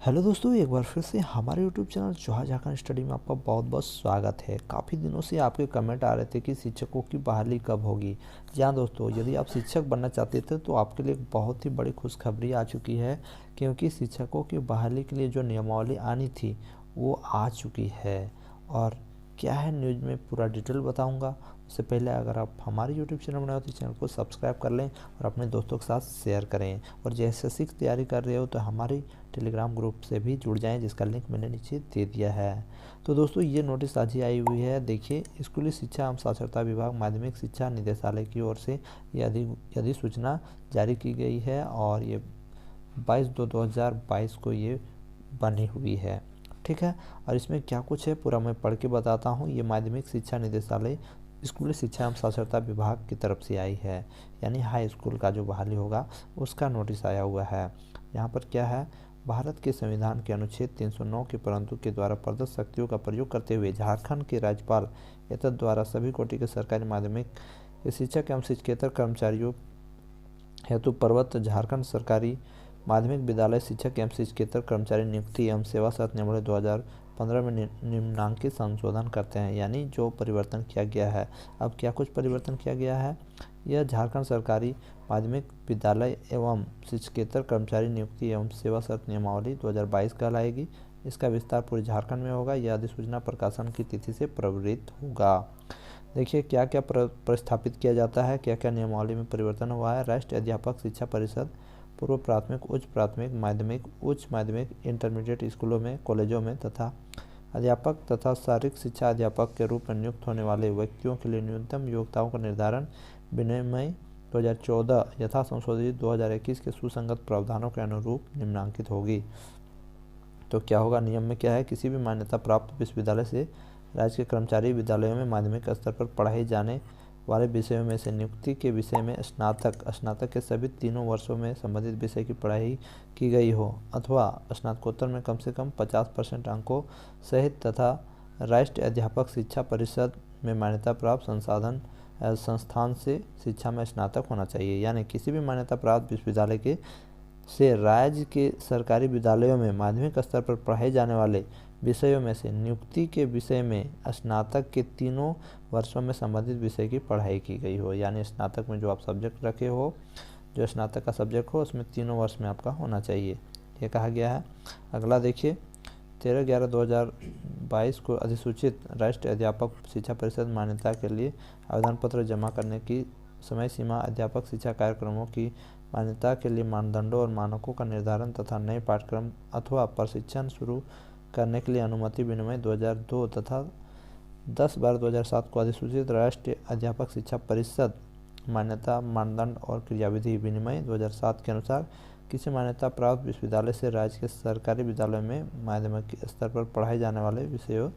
Hello दोस्तों, एक बार फिर से हमारे यूट्यूब चैनल जोहा झारखंड स्टडी में आपका बहुत बहुत स्वागत है। काफ़ी दिनों से आपके कमेंट आ रहे थे कि शिक्षकों की बहाली कब होगी। जी हाँ दोस्तों, यदि आप शिक्षक बनना चाहते थे तो आपके लिए एक बहुत ही बड़ी खुशखबरी आ चुकी है, क्योंकि शिक्षकों की बहाली के लिए जो नियमावली आनी थी वो आ चुकी है। और क्या है न्यूज़ में पूरा डिटेल बताऊंगा। उससे पहले अगर आप हमारे यूट्यूब चैनल बनाए हो तो चैनल को सब्सक्राइब कर लें और अपने दोस्तों के साथ शेयर करें। और जैसे एसएससी की तैयारी कर रहे हो तो हमारी टेलीग्राम ग्रुप से भी जुड़ जाएं, जिसका लिंक मैंने नीचे दे दिया है। तो दोस्तों, ये नोटिस आज ही आई हुई है। देखिए, स्कूली शिक्षा एवं साक्षरता विभाग माध्यमिक शिक्षा निदेशालय की ओर से ये अधिसूचना जारी की गई है और ये 22/2/2022 को ये बनी हुई है। ठीक है, और इसमें क्या कुछ है पूरा मैं पढ़ के बताता हूँ। ये माध्यमिक शिक्षा निदेशालय स्कूली शिक्षा एवं साक्षरता विभाग की तरफ से आई है, यानी हाई स्कूल का जो बहाली होगा उसका नोटिस आया हुआ है। यहाँ पर क्या है, भारत के संविधान के अनुच्छेद 309 के परंतु के द्वारा प्रदत्त शक्तियों का प्रयोग करते हुए झारखंड के राज्यपाल एतद द्वारा सभी कोटि के सरकारी माध्यमिक शिक्षक एवं शिक्षकेतर कर्मचारियों हेतु प्रवत्त झारखंड सरकारी माध्यमिक विद्यालय शिक्षक एवं शिक्षकेतर कर्मचारी नियुक्ति एवं सेवा शर्त नियमावली 2015 में निम्नांकित संशोधन करते हैं। यानी जो परिवर्तन किया गया है, अब क्या कुछ परिवर्तन किया गया है। यह झारखंड सरकारी माध्यमिक विद्यालय एवं शिक्षकेतर कर्मचारी नियुक्ति एवं सेवा शर्त नियमावली 2022 कहलाएगी। इसका विस्तार पूरे झारखंड में होगा। यह अधिसूचना प्रकाशन की तिथि से प्रवृत्त होगा। देखिए क्या क्या प्रस्थापित किया जाता है, क्या क्या नियमावली में परिवर्तन हुआ है। राष्ट्रीय अध्यापक शिक्षा परिषद पूर्व प्राथमिक, उच्च प्राथमिक, माध्यमिक, उच्च माध्यमिक, इंटरमीडिएट स्कूलों में, कॉलेजों में तथा अध्यापक तथा शारीरिक शिक्षा अध्यापक के रूप में नियुक्त होने वाले व्यक्तियों के लिए न्यूनतम योग्यताओं का निर्धारण विनिमय 2014 यथा संशोधित 2021 के सुसंगत प्रावधानों के अनुरूप निम्नांकित होगी। तो क्या होगा, नियम में क्या है, किसी भी मान्यता प्राप्त विश्वविद्यालय से राज्य के कर्मचारी विद्यालयों में माध्यमिक स्तर पर पढ़ाए जाने वाले विषयों में से नियुक्ति के विषय में स्नातक के सभी तीनों वर्षों में संबंधित विषय की पढ़ाई की गई हो अथवा स्नातकोत्तर में कम से कम 50% अंकों सहित तथा राष्ट्रीय अध्यापक शिक्षा परिषद में मान्यता प्राप्त संस्थान से शिक्षा में स्नातक होना चाहिए। यानी किसी भी मान्यता प्राप्त विश्वविद्यालय के से राज्य के सरकारी विद्यालयों में माध्यमिक स्तर पर पढ़ाए जाने वाले विषयों में से नियुक्ति के विषय में स्नातक के तीनों वर्षों में संबंधित विषय की पढ़ाई की गई हो। यानी स्नातक में जो आप सब्जेक्ट रखे हो, जो स्नातक का सब्जेक्ट हो, उसमें तीनों वर्ष में आपका होना चाहिए, ये कहा गया है। अगला देखिए, 13/11/2022 को अधिसूचित राष्ट्रीय अध्यापक शिक्षा परिषद मान्यता के लिए आवेदन पत्र जमा करने की समय सीमा, अध्यापक शिक्षा कार्यक्रमों की मान्यता के लिए मानदंडों और मानकों का निर्धारण तथा नए पाठ्यक्रम अथवा प्रशिक्षण शुरू करने के लिए अनुमति विनिमय 2002 तथा 10/12/2007 को अधिसूचित राष्ट्रीय अध्यापक शिक्षा परिषद मान्यता मानदंड और क्रियाविधि विनिमय 2007 के अनुसार किसी मान्यता प्राप्त विश्वविद्यालय से राज्य के सरकारी विद्यालयों में माध्यमिक स्तर पर पढ़ाए जाने वाले विषयों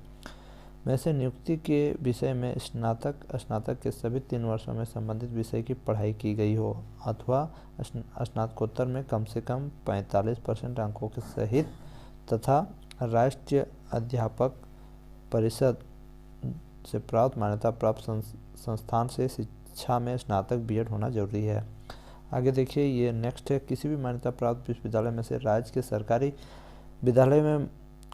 में से नियुक्ति के विषय में स्नातक के सभी 3 वर्षों में संबंधित विषय की पढ़ाई की गई हो अथवा स्नातकोत्तर में कम से कम 45% अंकों के सहित तथा राष्ट्रीय अध्यापक परिषद से प्राप्त मान्यता प्राप्त संस्थान से शिक्षा में स्नातक बीएड होना जरूरी है। आगे देखिए, ये नेक्स्ट है, किसी भी मान्यता प्राप्त विश्वविद्यालय में से राज्य के सरकारी विद्यालय में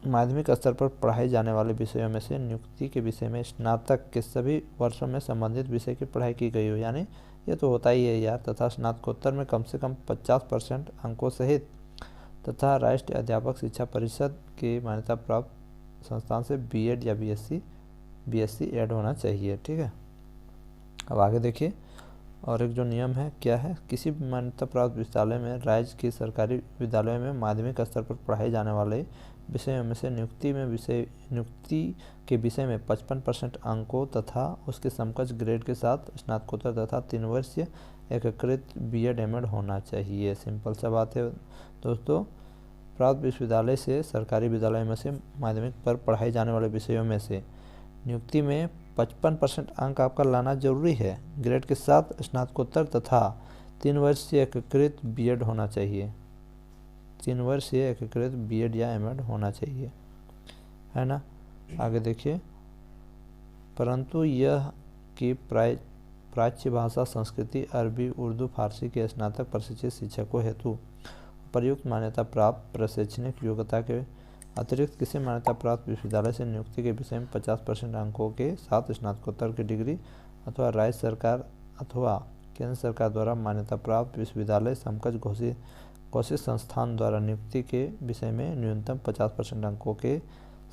माध्यमिक स्तर पर पढ़ाए जाने वाले विषयों में से नियुक्ति के विषय में स्नातक के सभी वर्षों में संबंधित विषय की पढ़ाई की गई हो। यानी ये तो होता ही है यार। तथा स्नातकोत्तर में कम से कम 50% अंकों सहित तथा राष्ट्रीय अध्यापक शिक्षा परिषद के मान्यता प्राप्त संस्थान से बीएड या बीएससी ऐड होना चाहिए। ठीक है, अब आगे देखिए, और एक जो नियम है क्या है, किसी भी मान्यता प्राप्त विद्यालय में राज्य के सरकारी विद्यालयों में माध्यमिक स्तर पर पढ़ाए जाने वाले विषयों में से नियुक्ति के विषय में 55% अंकों तथा उसके समकक्ष ग्रेड के साथ स्नातकोत्तर तथा 3 वर्षीय एकीकृत बीएड एमएड होना चाहिए। सिंपल सा बात है दोस्तों। प्राप्त विश्वविद्यालय से सरकारी विद्यालय में से माध्यमिक पर पढ़ाए जाने वाले विषयों में से नियुक्ति में 55% अंक आपका लाना जरूरी है। ग्रेड के साथ स्नातकोत्तर तथा 3 वर्षीय एकीकृत बीएड होना चाहिए। 3 वर्षीय एकीकृत बीएड या एमएड होना चाहिए, है ना। आगे देखिए, परंतु यह कि प्राच्य भाषा, संस्कृति, अरबी, उर्दू, फारसी के स्नातक प्रशिक्षित शिक्षकों हेतु उपर्युक्त मान्यता प्राप्त प्रशैक्षणिक योग्यता के अतिरिक्त किसी मान्यता प्राप्त विश्वविद्यालय से नियुक्ति के विषय में 50% अंकों के साथ स्नातकोत्तर की डिग्री अथवा राज्य सरकार अथवा केंद्र सरकार द्वारा मान्यता प्राप्त विश्वविद्यालय समकक्ष घोषित संस्थान द्वारा नियुक्ति के विषय में न्यूनतम 50% अंकों के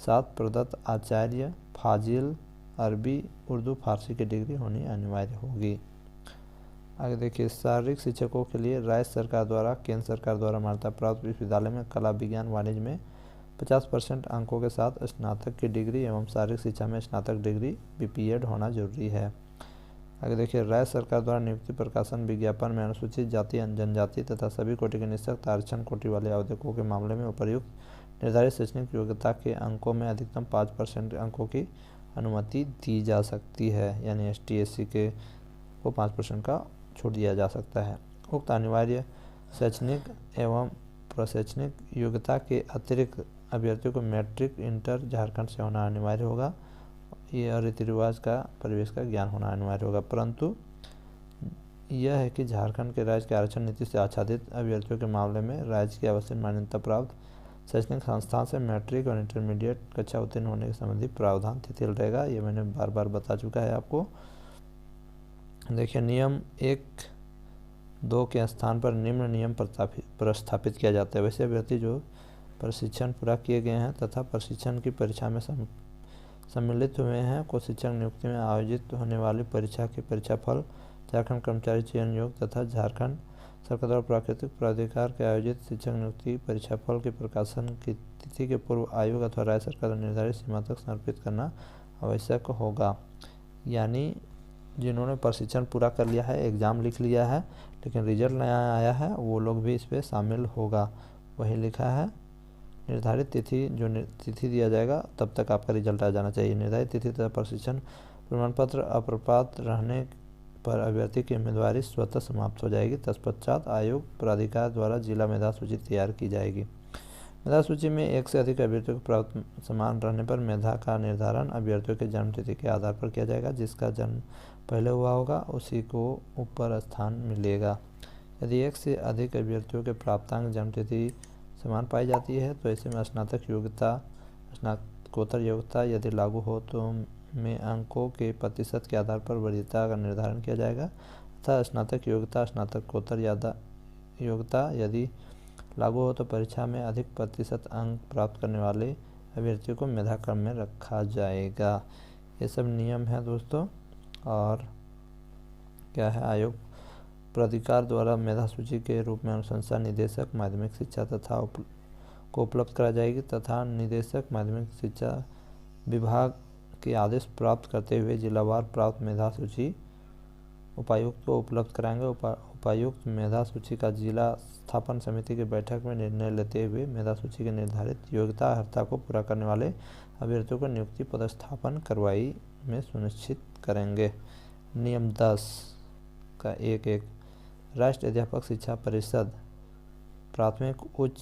साथ प्रदत्त आचार्य फाजिल अरबी उर्दू फारसी की डिग्री होनी अनिवार्य होगी। आगे देखिए, शारीरिक शिक्षकों के लिए राज्य सरकार द्वारा केंद्र सरकार द्वारा मान्यता प्राप्त विश्वविद्यालय में कला विज्ञान वाणिज्य में 50% अंकों के साथ स्नातक की डिग्री एवं शारीरिक शिक्षा में स्नातक डिग्री BPEd होना जरूरी है। आगे देखिए, राज्य सरकार द्वारा नियुक्ति प्रकाशन विज्ञापन में अनुसूचित जाति जनजाति तथा सभी कोटि के निःशक्त आरक्षण कोटि वाले आवेदकों के मामले में उपर्युक्त निर्धारित शैक्षणिक योग्यता के अंकों में अधिकतम 5% अंकों की अनुमति दी जा सकती है, यानी ST SC के को 5% का छूट दिया जा सकता है। उक्त अनिवार्य शैक्षणिक एवं प्रशैक्षणिक योग्यता के अतिरिक्त अभ्यर्थियों को मैट्रिक इंटर झारखंड से होना अनिवार्य होगा। ये रीति रिवाज का परिवेश का ज्ञान होना अनिवार्य होगा। परंतु यह है कि झारखंड के राज्य के आरक्षण नीति से आच्छादित अभ्यर्थियों के मामले में राज्य की आवश्यक मान्यता प्राप्त शैक्षणिक संस्थान से मैट्रिक और इंटरमीडिएट कक्षा उत्तीर्ण होने के संबंधी प्रावधान शिथिल रहेगा। ये मैंने बार बार बता चुका है आपको। देखिए, नियम 1-2 के स्थान पर निम्न नियम प्रस्थापित किया जाता है। वैसे अभ्यर्थी जो प्रशिक्षण पूरा किए गए हैं तथा प्रशिक्षण की परीक्षा में सम्मिलित हुए हैं को शिक्षक नियुक्ति में आयोजित होने वाली परीक्षा के परीक्षाफल झारखंड कर्मचारी चयन आयोग तथा झारखंड सरकार द्वारा प्राकृतिक प्राधिकार के आयोजित शिक्षक नियुक्ति परीक्षाफल के प्रकाशन की तिथि के पूर्व आयोग अथवा राज्य सरकार द्वारा निर्धारित सीमा तक समर्पित करना आवश्यक होगा। यानी जिन्होंने प्रशिक्षण पूरा कर लिया है, एग्ज़ाम लिख लिया है, लेकिन रिजल्ट नया आया है, वो लोग भी इस पर शामिल होगा। वही लिखा है, निर्धारित तिथि जो तिथि दिया जाएगा तब तक आपका रिजल्ट आ जाना चाहिए। निर्धारित तिथि तथा प्रशिक्षण प्रमाण पत्र अप्रपात रहने पर अभ्यर्थी की उम्मीदवारी स्वतः समाप्त हो जाएगी। तत्पश्चात आयोग प्राधिकार द्वारा जिला मेधा सूची तैयार की जाएगी। मेधा सूची में एक से अधिक अभ्यर्थियों को प्राप्त समान रहने पर मेधा का निर्धारण अभ्यर्थियों के जन्म तिथि के आधार पर किया जाएगा। जिसका जन्म पहले हुआ होगा उसी को ऊपर स्थान मिलेगा। यदि एक से अधिक अभ्यर्थियों के प्राप्तांक जन्म तिथि समान पाई जाती है तो ऐसे में स्नातक योग्यता स्नातकोत्तर योग्यता यदि लागू हो तो में अंकों के प्रतिशत के आधार पर वरीयता का निर्धारण किया जाएगा तथा स्नातक योग्यता स्नातकोत्तर योग्यता यदि लागू हो तो परीक्षा में अधिक प्रतिशत अंक प्राप्त करने वाले अभ्यर्थियों को मेधा क्रम में रखा जाएगा। ये सब नियम है दोस्तों। और क्या है, आयोग प्राधिकार द्वारा मेधा सूची के रूप में अनुशंसा निदेशक माध्यमिक शिक्षा तथा को उपलब्ध करा जाएगी तथा निदेशक माध्यमिक शिक्षा विभाग के आदेश प्राप्त करते हुए जिलावार प्राप्त मेधा सूची उपायुक्त को उपलब्ध कराएंगे। उपायुक्त मेधा सूची का जिला स्थापन समिति की बैठक में निर्णय लेते हुए मेधा सूची के निर्धारित योग्यता अर्हता को पूरा करने वाले अभ्यर्थियों को नियुक्ति पदस्थापन कार्रवाई में सुनिश्चित करेंगे। नियम 10 का 1-1 राष्ट्रीय अध्यापक शिक्षा परिषद प्राथमिक, उच्च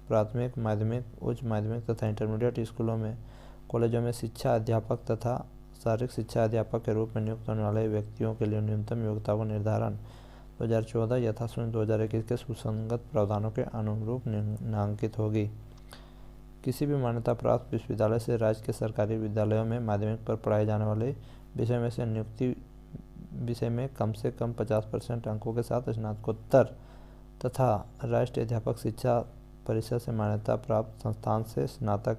प्राथमिक, माध्यमिक, उच्च माध्यमिक तथा इंटरमीडिएट स्कूलों में कॉलेजों में शिक्षा अध्यापक तथा शारीरिक शिक्षा अध्यापक के रूप में नियुक्त होने वाले व्यक्तियों के लिए न्यूनतम योग्यता को निर्धारण 2014 यथाशून्य 2021 के सुसंगत प्रावधानों के अनुरूप निम्नांकित होगी। किसी भी मान्यता प्राप्त विश्वविद्यालय से राज्य के सरकारी विद्यालयों में माध्यमिक पर पढ़ाए जाने वाले विषय में से नियुक्ति विषय में कम से कम 50% अंकों के साथ स्नातकोत्तर तथा राष्ट्रीय अध्यापक शिक्षा परिषद से मान्यता प्राप्त संस्थान से स्नातक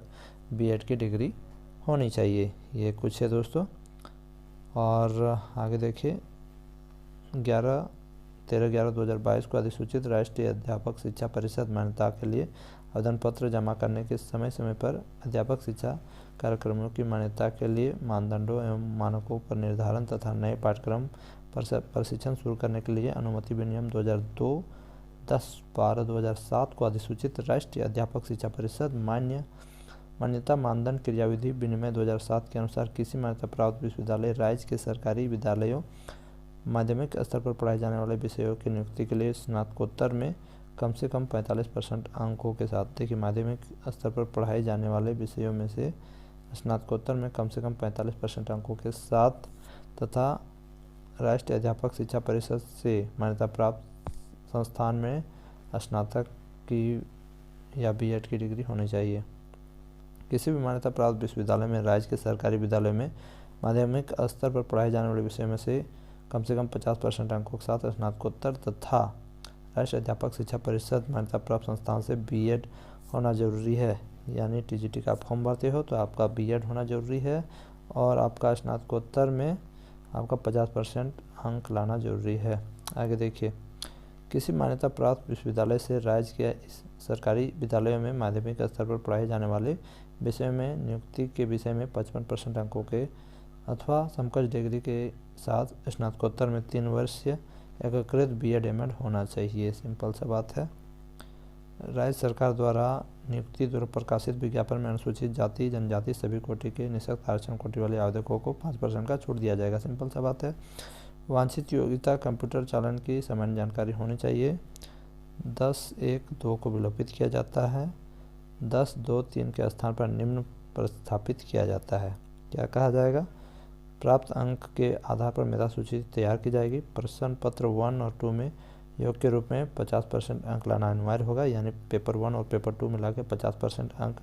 B.Ed की डिग्री होनी चाहिए। ये कुछ है दोस्तों। और आगे देखिए, 13/11/2022 को अधिसूचित राष्ट्रीय अध्यापक शिक्षा परिषद मान्यता के लिए आवेदन पत्र जमा करने के समय समय पर अध्यापक शिक्षा कार्यक्रमों की मान्यता के लिए मानदंडों एवं मानकों पर निर्धारण तथा नए पाठ्यक्रम प्रशिक्षण शुरू करने के लिए अनुमति विनियम 2002 10/12/2007 को अधिसूचित राष्ट्रीय अध्यापक शिक्षा परिषद मान्यता मानदंड क्रियाविधि विनिमय 2007 के अनुसार किसी मान्यता प्राप्त विश्वविद्यालय राज्य के सरकारी विद्यालयों माध्यमिक स्तर पर पढ़ाए जाने वाले विषयों की नियुक्ति के लिए स्नातकोत्तर में कम से कम 45% अंकों के साथ, देखिए माध्यमिक स्तर पर पढ़ाए जाने वाले विषयों में से स्नातकोत्तर में कम से कम 45% अंकों के साथ तथा राष्ट्रीय अध्यापक शिक्षा परिषद से मान्यता प्राप्त संस्थान में स्नातक की या बीएड की डिग्री होनी चाहिए। किसी भी मान्यता प्राप्त विश्वविद्यालय में राज्य के सरकारी विद्यालय में माध्यमिक स्तर पर पढ़ाए जाने वाले विषय में से कम 50% अंकों के साथ स्नातकोत्तर तथा राष्ट्रीय अध्यापक शिक्षा परिषद मान्यता प्राप्त संस्थान से बीएड होना जरूरी है। यानी टीजीटी का आप फॉर्म भरते हो तो आपका बीएड होना जरूरी है और आपका स्नातकोत्तर में आपका 50% अंक लाना जरूरी है। आगे देखिए, किसी मान्यता प्राप्त विश्वविद्यालय से राज्य के सरकारी विद्यालयों में माध्यमिक स्तर पर पढ़ाए जाने वाले विषय में नियुक्ति के विषय में 55% अंकों के अथवा समकक्ष डिग्री के साथ स्नातकोत्तर में 3 वर्षीय एकीकृत बीएड एमएड होना चाहिए। सिंपल सा बात है। राज्य सरकार द्वारा नियुक्ति द्वारा प्रकाशित विज्ञापन में अनुसूचित जाति जनजाति सभी कोटि के निःशक्त आरक्षण कोटि वाले आवेदकों को 5% का छूट दिया जाएगा। सिंपल सा बात है। वांछित योग्यता कंप्यूटर चालन की सामान्य जानकारी होनी चाहिए। 10.1.2 को विलोपित किया जाता है। 10.2.3 के स्थान पर निम्न प्रतिस्थापित किया जाता है। क्या कहा जाएगा? प्राप्त अंक के आधार पर मेधा सूची तैयार की जाएगी। प्रश्न पत्र 1 और 2 में योग के रूप में 50% अंक लाना अनिवार्य होगा। यानी पेपर 1 और पेपर 2 मिला के 50% अंक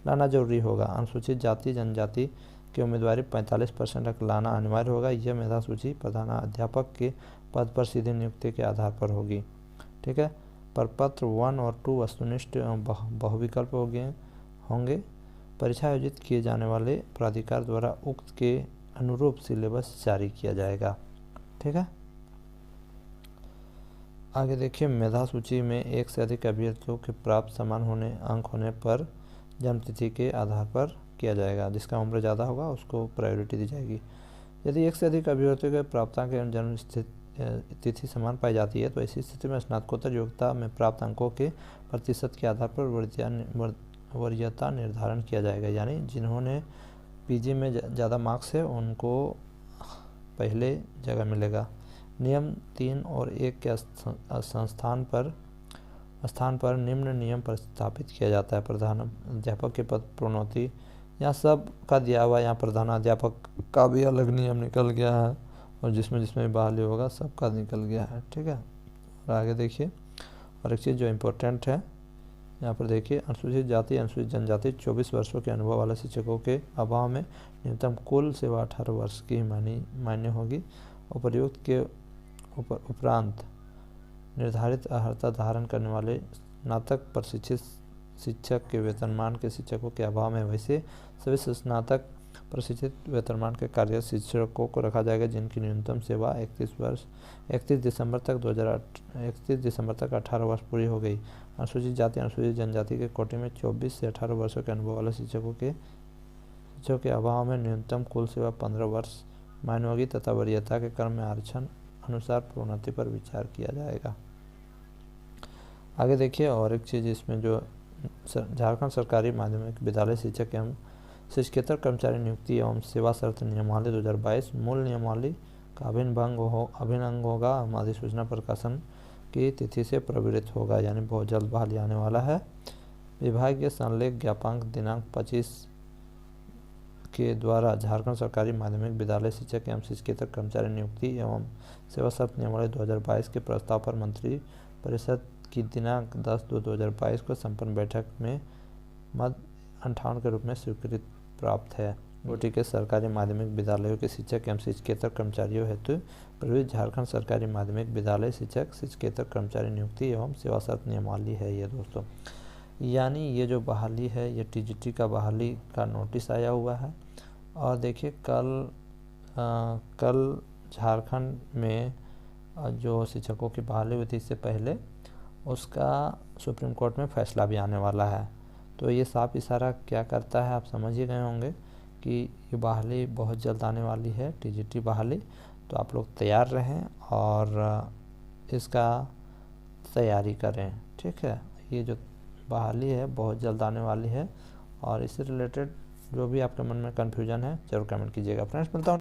लाना जरूरी होगा। अनुसूचित जाति जनजाति के उम्मीदवारी 45% अंक लाना अनिवार्य होगा। यह मेधा सूची प्रधानाध्यापक के पद पर सीधी नियुक्ति के आधार पर होगी। ठीक है। प्रपत्र 1 और 2 वस्तुनिष्ठ बहुविकल्प होंगे। परीक्षा आयोजित किए जाने वाले प्राधिकार द्वारा उक्त के अनुरूप सिलेबस जारी किया जाएगा। ठीक है। आगे देखिए, मेधा सूची में एक से अधिक अभ्यर्थियों के प्राप्त समान अंक होने पर जन्मतिथि के आधार पर किया जाएगा। जिसका उम्र ज़्यादा होगा उसको प्रायोरिटी दी जाएगी। यदि एक से अधिक अभ्यर्थियों के प्राप्तांक एवं जन्म तिथि समान पाई जाती है तो ऐसी स्थिति में स्नातकोत्तर योग्यता में प्राप्त अंकों के प्रतिशत के आधार पर वरीयता निर्धारण किया जाएगा। यानी जिन्होंने पीजी में ज़्यादा मार्क्स है उनको पहले जगह मिलेगा। नियम 3 और 1 के स्थान पर निम्न नियम प्रतिस्थापित किया जाता है। प्रधानाध्यापक के पद प्रोन्नति यहाँ सब का दिया हुआ, यहाँ प्रधानाध्यापक का भी अलग नियम निकल गया है और जिसमें बहाली होगा सबका निकल गया है। ठीक है। और आगे देखिए, और एक चीज़ जो इम्पोर्टेंट है यहाँ पर देखिए, अनुसूचित जाति अनुसूचित जनजाति 24 वर्षों के अनुभव वाले शिक्षकों के अभाव में न्यूनतम कुल सेवा 18 वर्ष की मान्य होगी। उपर्युक्त के उपरांत निर्धारित अर्हता धारण करने वाले स्नातक प्रशिक्षित शिक्षक के वेतनमान के शिक्षकों के अभाव में वैसे सभी स्नातक प्रशिक्षित वेतनमान के कार्यरत शिक्षकों को रखा जाएगा जिनकी न्यूनतम सेवा 31 दिसंबर तक 18 वर्ष पूरी हो गई। अनुसूचित जाति अनुसूचित जनजाति के कोटि में 24 से 18 वर्षों के अनुभव वाले शिक्षकों के अभाव में न्यूनतम कुल सेवा 15 वर्ष मान्य होगी तथा वरीयता के क्रम में आरक्षण अनुसार प्रोन्नति पर विचार किया जाएगा। आगे देखिए, और एक चीज़ इसमें जो झारखंड सरकारी माध्यमिक विद्यालय शिक्षक एवं शिक्षकेतर कर्मचारी नियुक्ति एवं सेवा शर्त नियमावली 2022 मूल नियमावली का अभिन्न अंग होगा। अधिसूचना प्रकाशन की तिथि से प्रवृत्त होगा। यानी बहुत जल्द बहाली आने वाला है। विभागीय संलेख ज्ञापांक दिनांक 25 के द्वारा झारखंड सरकारी माध्यमिक विद्यालय शिक्षक एवं शिक्षकेतर कर्मचारी नियुक्ति एवं सेवा शर्त नियमावली 2022 के प्रस्ताव पर मंत्री परिषद की दिनांक 10/2/2022 को संपन्न बैठक में मद 58 के रूप में स्वीकृति प्राप्त है। गोटी के सरकारी माध्यमिक विद्यालयों के शिक्षक एवं शिक्षकेतर कर्मचारियों हेतु प्रवृत्त झारखंड सरकारी माध्यमिक विद्यालय शिक्षक शिक्षकेतर कर्मचारी नियुक्ति एवं सेवा शर्त नियमावली है ये दोस्तों। यानी ये जो बहाली है ये टीजीटी का बहाली का नोटिस आया हुआ है। और देखिए कल झारखंड में जो शिक्षकों की बहाली हुई थी इससे पहले उसका सुप्रीम कोर्ट में फैसला भी आने वाला है। तो ये साफ इशारा क्या करता है आप समझ ही गए होंगे कि ये बहाली बहुत जल्द आने वाली है, टीजीटी बहाली। तो आप लोग तैयार रहें और इसका तैयारी करें। ठीक है। ये जो बहाली है बहुत जल्द आने वाली है और इससे रिलेटेड जो भी आपके मन में कन्फ्यूजन है ज़रूर कमेंट कीजिएगा। फ्रेंड्स मिलता हूँ